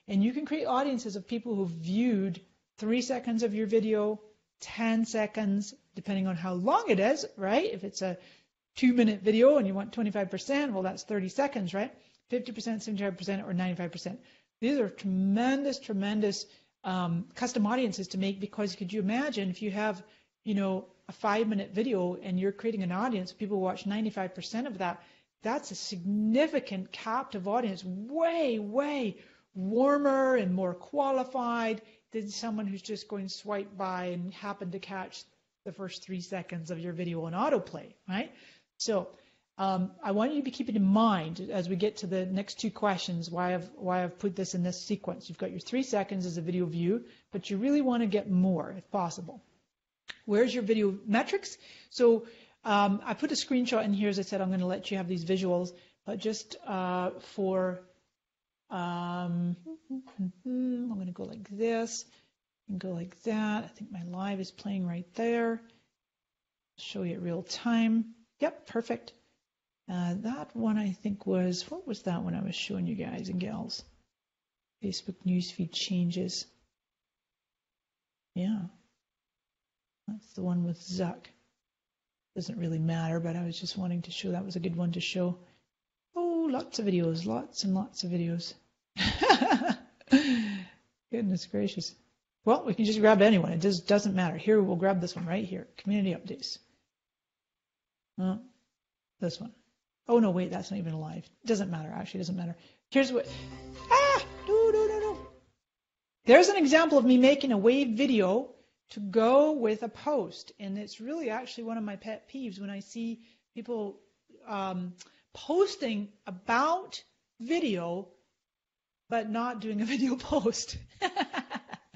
And you can create audiences of people who've viewed 3 seconds of your video, 10 seconds, depending on how long it is, right? If it's a 2-minute video and you want 25%, well, that's 30 seconds, right? 50%, 75%, or 95%. These are tremendous custom audiences to make, because could you imagine if you have, a 5-minute video and you're creating an audience, people watch 95% of that, that's a significant captive audience, way warmer and more qualified than someone who's just going swipe by and happened to catch the first 3 seconds of your video on autoplay, right? So I want you to be keeping in mind as we get to the next two questions why I've put this in this sequence. You've got your 3 seconds as a video view, but you really want to get more if possible. Where's your video metrics? So I put a screenshot in here. As I said, I'm going to let you have these visuals, but just for I'm going to go like this and go like that. I think my live is playing right there. Show you at real time. Yep, perfect. That one I think was, what was that one I was showing you guys and gals? Facebook newsfeed changes. Yeah, that's the one with Zuck. Doesn't really matter, but I was just wanting to show that was a good one to show. Oh, lots of videos, lots and lots of videos. Goodness gracious. Well, we can just grab anyone. It just doesn't matter. Here, we'll grab this one right here. Community updates. This one. Oh, no, wait, that's not even live. It doesn't matter. Actually, it doesn't matter. Here's what. No. There's an example of me making a Wave video to go with a post. And it's really actually one of my pet peeves when I see people posting about video, but not doing a video post. So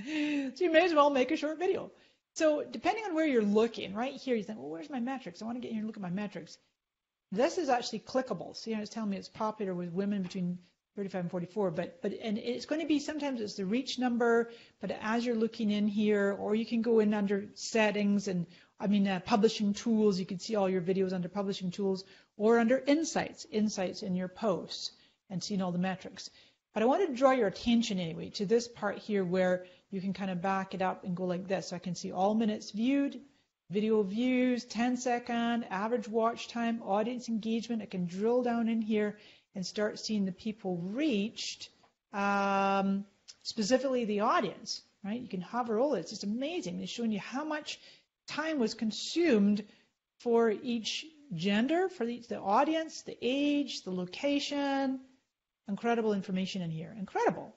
you may as well make a short video. So depending on where you're looking, right here, you think, well, where's my metrics? I want to get here and look at my metrics. This is actually clickable. See how it's telling me it's popular with women between 35 and 44, and it's going to be, sometimes it's the reach number, but as you're looking in here, or you can go in under settings and publishing tools, you can see all your videos under publishing tools, or under insights in your posts and seeing all the metrics. But I wanted to draw your attention anyway to this part here where you can kind of back it up and go like this. So I can see all minutes viewed, video views, 10-second, average watch time, audience engagement. I can drill down in here and start seeing the people reached, specifically the audience, right? You can hover over it. It's just amazing. It's showing you how much time was consumed for each gender, for the audience, the age, the location. Incredible information in here. Incredible.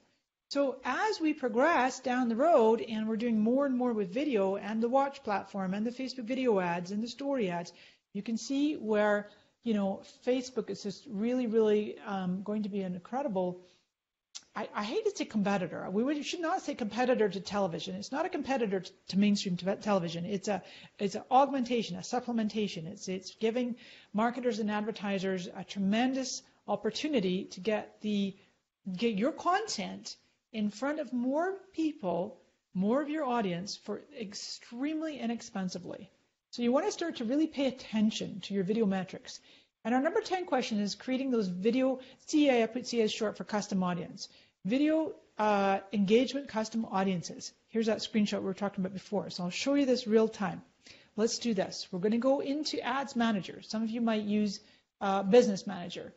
So as we progress down the road and we're doing more and more with video and the watch platform and the Facebook video ads and the story ads, you can see where, Facebook is just really, really going to be an incredible, I hate to say competitor. We should not say competitor to television. It's not a competitor to mainstream television. It's an augmentation, a supplementation. It's giving marketers and advertisers a tremendous opportunity to get your content in front of more people, more of your audience for extremely inexpensively. So you want to start to really pay attention to your video metrics. And our number 10 question is creating those video, CA, I put CA as short for custom audience. Video engagement custom audiences. Here's that screenshot we were talking about before. So I'll show you this real time. Let's do this. We're going to go into Ads Manager. Some of you might use Business Manager.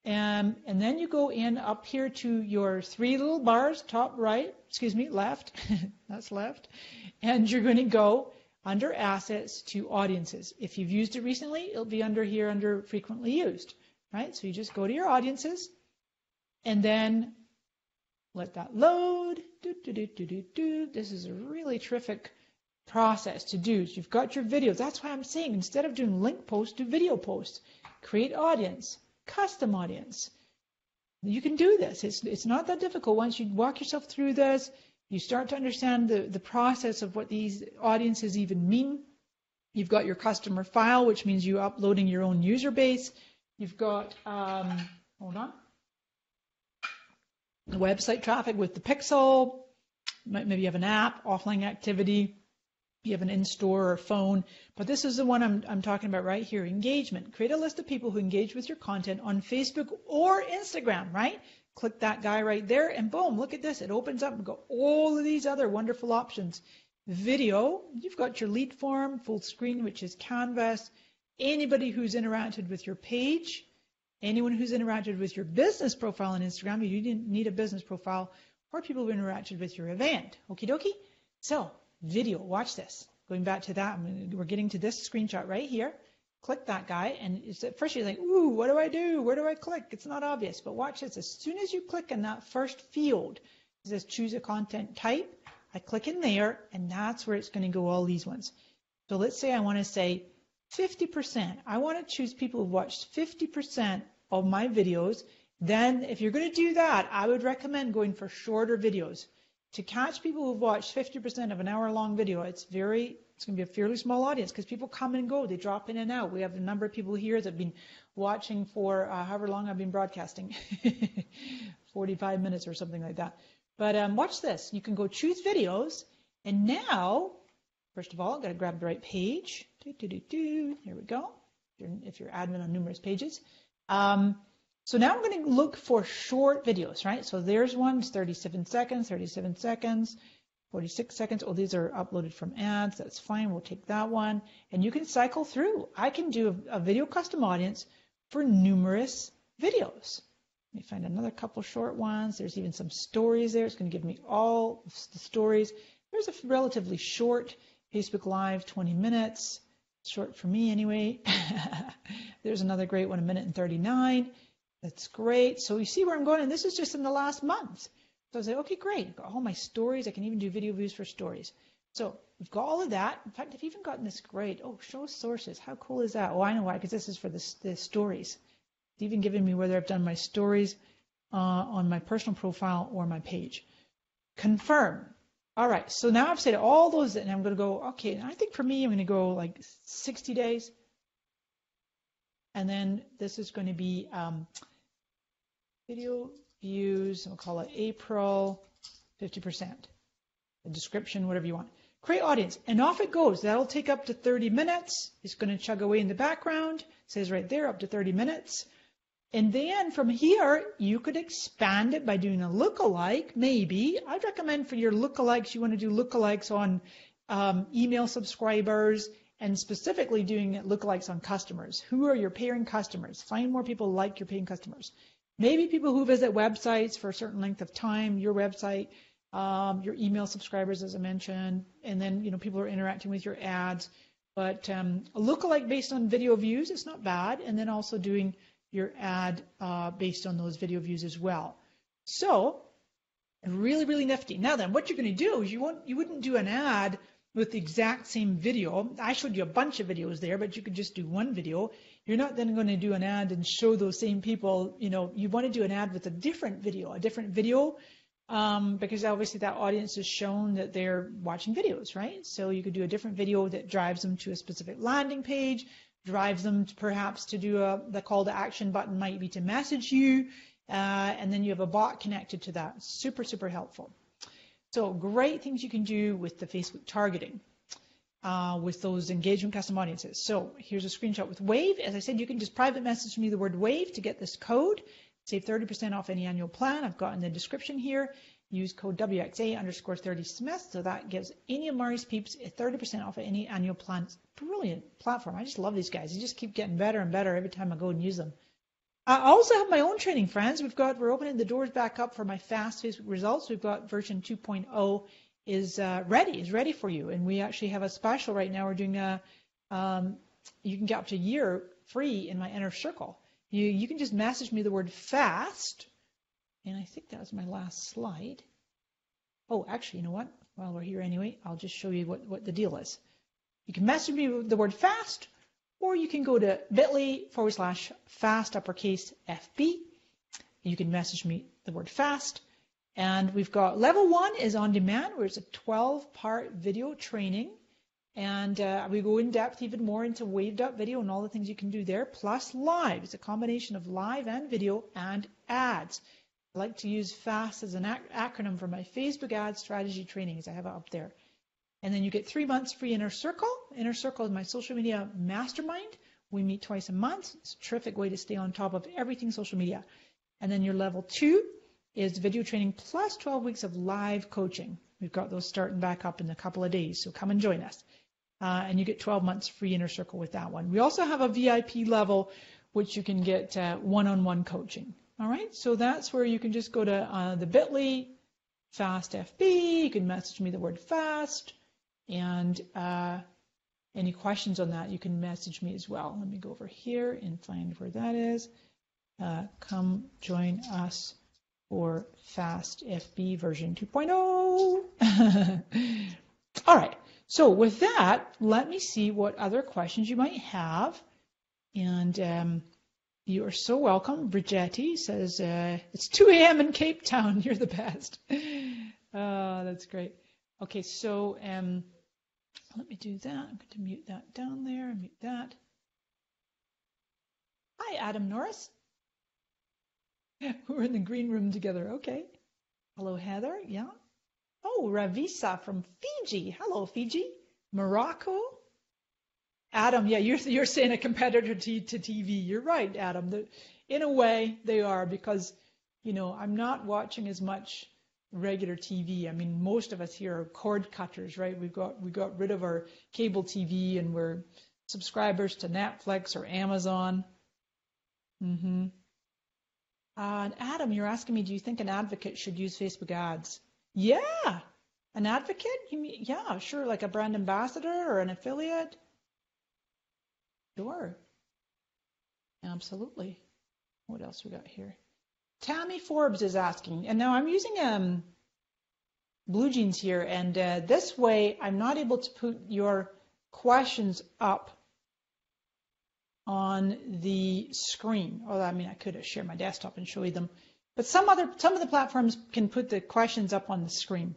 And then you go in up here to your 3 little bars, left, that's left. And you're going to go under Assets to Audiences. If you've used it recently, it'll be under here under Frequently Used, right? So you just go to your Audiences and then let that load. This is a really terrific process to do. So you've got your videos. That's why I'm saying instead of doing link posts, do video posts. Create audience. Custom audience. You can do this. It's not that difficult. Once you walk yourself through this, you start to understand the process of what these audiences even mean. You've got your customer file, which means you're uploading your own user base. You've got, the website traffic with the pixel. Maybe you have an app, offline activity. You have an in-store or phone, but this is the one I'm talking about right here, engagement. Create a list of people who engage with your content on Facebook or Instagram, right? Click that guy right there, and boom, look at this. It opens up and go all of these other wonderful options. Video, you've got your lead form, full screen, which is Canvas. Anybody who's interacted with your page, anyone who's interacted with your business profile on Instagram, you didn't need a business profile, or people who interacted with your event. Okie dokie? So, video, watch this. Going back to that, we're getting to this screenshot right here. Click that guy, and at first you're like, ooh, what do I do? Where do I click? It's not obvious, but watch this. As soon as you click in that first field, it says choose a content type. I click in there, and that's where it's going to go all these ones. So let's say I want to say 50%. I want to choose people who've watched 50% of my videos. Then if you're going to do that, I would recommend going for shorter videos. To catch people who've watched 50% of an hour-long video, it's going to be a fairly small audience because people come and go. They drop in and out. We have a number of people here that have been watching for however long I've been broadcasting, 45 minutes or something like that. But watch this. You can go choose videos. And now, first of all, I've got to grab the right page. Here we go. If you're admin on numerous pages. So now I'm going to look for short videos, right? So there's one, it's 37 seconds, 46 seconds. Oh, these are uploaded from ads. That's fine. We'll take that one. And you can cycle through. I can do a video custom audience for numerous videos. Let me find another couple short ones. There's even some stories there. It's going to give me all the stories. There's a relatively short Facebook Live, 20 minutes. Short for me anyway. There's another great one, 1 minute and 39. That's great. So you see where I'm going, and this is just in the last month. So I was like, okay, great. I've got all my stories. I can even do video views for stories. So we've got all of that. In fact, I've even gotten this great. Oh, show sources. How cool is that? Oh, I know why, because this is for the stories. It's even giving me whether I've done my stories on my personal profile or my page. Confirm. All right, so now I've said all those, and I'm going to go, okay, I think for me, I'm going to go like 60 days. And then this is going to be video views, we'll call it April, 50%. The description, whatever you want. Create audience, and off it goes. That'll take up to 30 minutes. It's going to chug away in the background. It says right there, up to 30 minutes. And then from here, you could expand it by doing a lookalike, maybe. I'd recommend for your lookalikes, you want to do lookalikes on email subscribers, and specifically doing lookalikes on customers. Who are your paying customers? Find more people like your paying customers. Maybe people who visit websites for a certain length of time, your website, your email subscribers, as I mentioned, and then people are interacting with your ads. But a lookalike based on video views is not bad, and then also doing your ad based on those video views as well. So really, really nifty. Now then, what you're going to do is you wouldn't do an ad with the exact same video. I showed you a bunch of videos there, but you could just do one video. You're not then going to do an ad and show those same people. You want to do an ad with a different video, because obviously that audience is shown that they're watching videos, right? So you could do a different video that drives them to a specific landing page, drives them perhaps to do the call to action button might be to message you, and then you have a bot connected to that. Super, super helpful. So great things you can do with the Facebook targeting with those engagement custom audiences. So here's a screenshot with Wave. As I said, you can just private message me the word Wave to get this code. Save 30% off any annual plan. I've got in the description here. Use code WXA_30 Smith. So that gives any of Murray's peeps 30% off any annual plan. It's a brilliant platform. I just love these guys. They just keep getting better and better every time I go and use them. I also have my own training, friends. We're opening the doors back up for my fast Facebook results. We've got version 2.0 is ready for you. And we actually have a special right now. We're doing you can get up to a year free in my inner circle. You can just message me the word fast. And I think that was my last slide. Oh, actually, you know what? While we're here anyway, I'll just show you what the deal is. You can message me the word fast, or you can go to bit.ly/fast uppercase FB. You can message me the word fast. And we've got level 1 is on demand, where it's a 12-part video training. And we go in depth even more into Wave.video and all the things you can do there, plus live. It's a combination of live and video and ads. I like to use FAST as an acronym for my Facebook ad strategy trainings. I have it up there. And then you get 3 months free Inner Circle. Inner Circle is my social media mastermind. We meet twice a month. It's a terrific way to stay on top of everything social media. And then your level 2 is video training plus 12 weeks of live coaching. We've got those starting back up in a couple of days, so come and join us. And you get 12 months free Inner Circle with that one. We also have a VIP level, which you can get one-on-one coaching. All right, so that's where you can just go to the bit.ly, fast FB. You can message me the word fast. And any questions on that, you can message me as well. Let me go over here and find where that is. Come join us for Fast FB version 2.0. All right. So with that, let me see what other questions you might have. And you are so welcome. Brigetti says, it's 2 a.m. in Cape Town. You're the best. That's great. Okay, so let me do that. I'm going to mute that down there, mute that. Hi, Adam Norris. We're in the green room together. Okay. Hello, Heather. Yeah. Oh, Ravisa from Fiji. Hello, Fiji. Morocco. Adam, yeah, you're saying a competitor to TV. You're right, Adam. In a way, they are, because, I'm not watching as much regular TV. I mean, most of us here are cord cutters, right? We got rid of our cable TV and we're subscribers to Netflix or Amazon. And Adam, you're asking me, do you think an advocate should use Facebook ads? Yeah, an advocate? You mean, yeah, sure, like a brand ambassador or an affiliate. Sure, absolutely. What else we got here? Tammy Forbes is asking, and now I'm using Blue Jeans here, and this way I'm not able to put your questions up on the screen. Oh, I mean, I could share my desktop and show you them, but some of the platforms can put the questions up on the screen.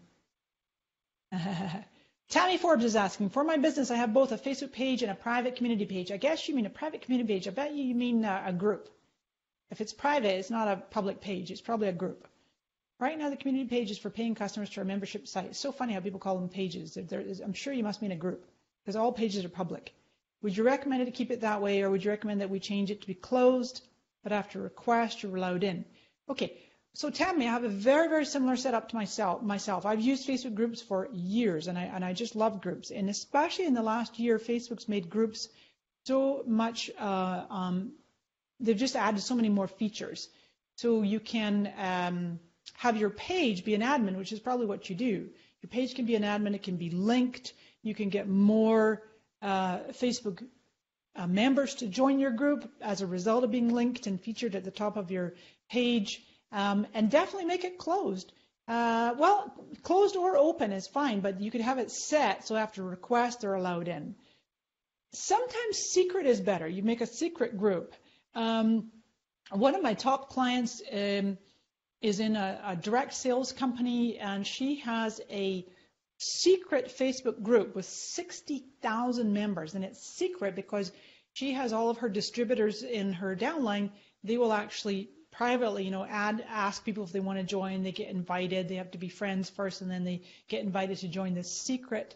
Tammy Forbes is asking, for my business, I have both a Facebook page and a private community page. I guess you mean a private community page. I bet you mean a group. If it's private, it's not a public page. It's probably a group. Right now, the community page is for paying customers to our membership site. It's so funny how people call them pages. I'm sure you must mean a group, because all pages are public. Would you recommend it to keep it that way, or would you recommend that we change it to be closed, but after request you're allowed in? Okay, so Tammy, I have a very, very similar setup to myself. I've used Facebook groups for years, and I just love groups. And especially in the last year, Facebook's made groups so much, they've just added so many more features. So you can have your page be an admin, which is probably what you do. Your page can be an admin, it can be linked, you can get more Facebook members to join your group as a result of being linked and featured at the top of your page, and definitely make it closed. Well, closed or open is fine, but you could have it set so after request they're allowed in. Sometimes secret is better. You make a secret group. One of my top clients is in a direct sales company, and she has a secret Facebook group with 60,000 members, and it's secret because she has all of her distributors in her downline. They will actually privately, ask people if they want to join. They get invited. They have to be friends first, and then they get invited to join this secret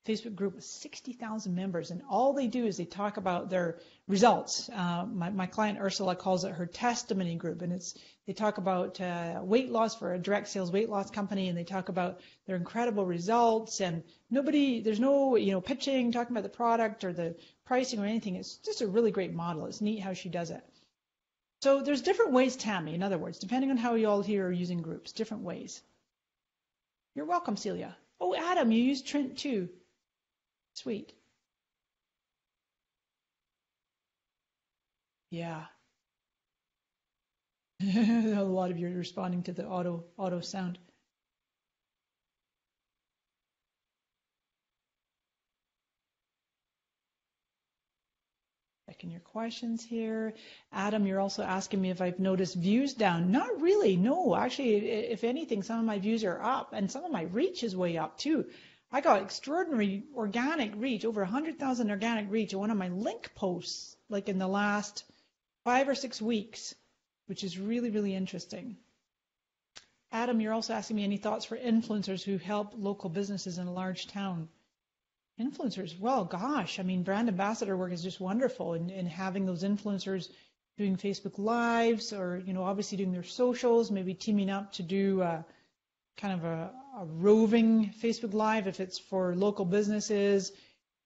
Facebook group with 60,000 members, and all they do is they talk about their results. My client Ursula calls it her testimony group, and they talk about weight loss for a direct sales weight loss company, and they talk about their incredible results, and there's no pitching, talking about the product or the pricing or anything. It's just a really great model. It's neat how she does it. So there's different ways, Tammy, in other words, depending on how you all here are using groups, different ways. You're welcome, Celia. Oh, Adam, you use Trint too. Sweet. Yeah. A lot of you are responding to the auto sound. Checking your questions here. Adam, you're also asking me if I've noticed views down. Not really, no. Actually, if anything, some of my views are up, and some of my reach is way up too. I got extraordinary organic reach, over 100,000 organic reach on one of my link posts, like in the last 5 or 6 weeks, which is really, really interesting. Adam, you're also asking me any thoughts for influencers who help local businesses in a large town. Influencers, well, gosh, I mean, brand ambassador work is just wonderful, and having those influencers doing Facebook Lives, or, obviously doing their socials, maybe teaming up to do kind of a roving Facebook Live if it's for local businesses.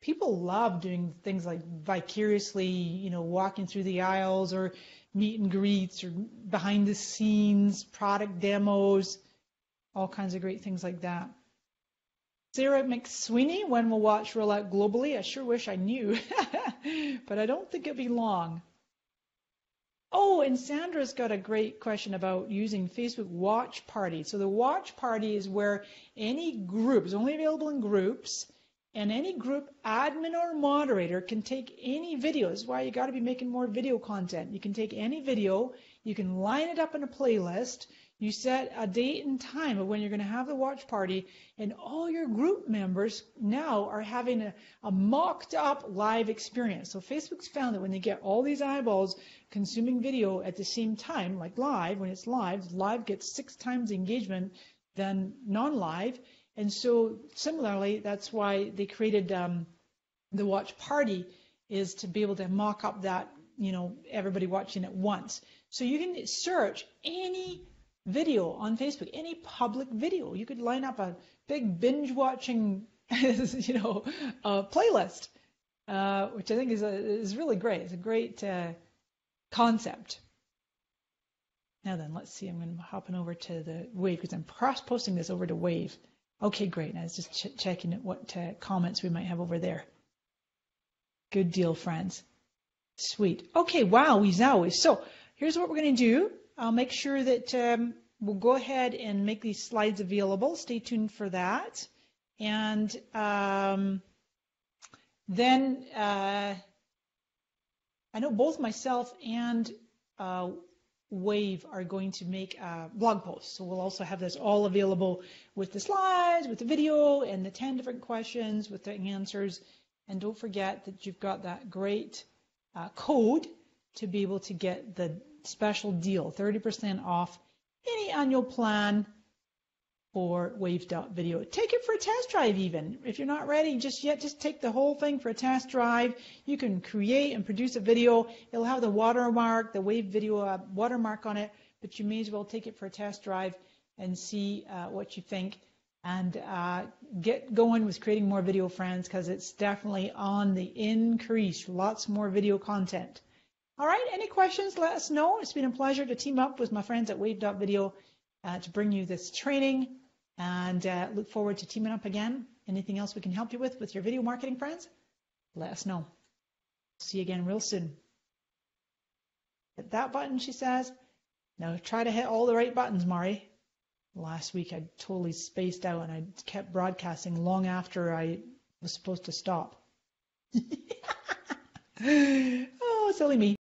People love doing things like vicariously, walking through the aisles or meet and greets or behind the scenes, product demos, all kinds of great things like that. Sarah McSweeney, when will Watch roll out globally? I sure wish I knew, but I don't think it'll be long. Oh, and Sandra's got a great question about using Facebook Watch Party. So the Watch Party is where any group is only available in groups, And any group admin or moderator can take any video. This is why you got to be making more video content. You can take any video, you can line it up in a playlist, you set a date and time of when you're going to have the watch party, and all your group members now are having a mocked up live experience. So Facebook's found that when they get all these eyeballs consuming video at the same time, like live, when it's live gets 6 times the engagement than non-live. And so similarly, that's why they created the watch party, is to be able to mock up that, everybody watching at once. So you can search any video on Facebook, any public video. You could line up a big binge watching, playlist, which I think is really great. It's a great concept. Now then, let's see. I'm going to hopping over to the Wave because I'm cross-posting this over to Wave. Okay, great. I was just checking what comments we might have over there. Good deal, friends. Sweet. Okay, wow, zowie. So here's what we're going to do. I'll make sure that we'll go ahead and make these slides available. Stay tuned for that. And then I know both myself and Wave are going to make a blog post. So we'll also have this all available with the slides, with the video, and the 10 different questions with the answers. And don't forget that you've got that great code to be able to get the special deal, 30% off any annual plan for Wave.video. Take it for a test drive even. If you're not ready just yet, just take the whole thing for a test drive. You can create and produce a video. It'll have the watermark, the Wave.video watermark on it, but you may as well take it for a test drive and see what you think. And get going with creating more video, friends, because it's definitely on the increase. Lots more video content. All right, any questions, let us know. It's been a pleasure to team up with my friends at Wave.video to bring you this training, and look forward to teaming up again. Anything else we can help you with your video marketing, friends? Let us know. See you again real soon. Hit that button, she says. Now try to hit all the right buttons, Mari. Last week I totally spaced out and I kept broadcasting long after I was supposed to stop. Oh, silly me.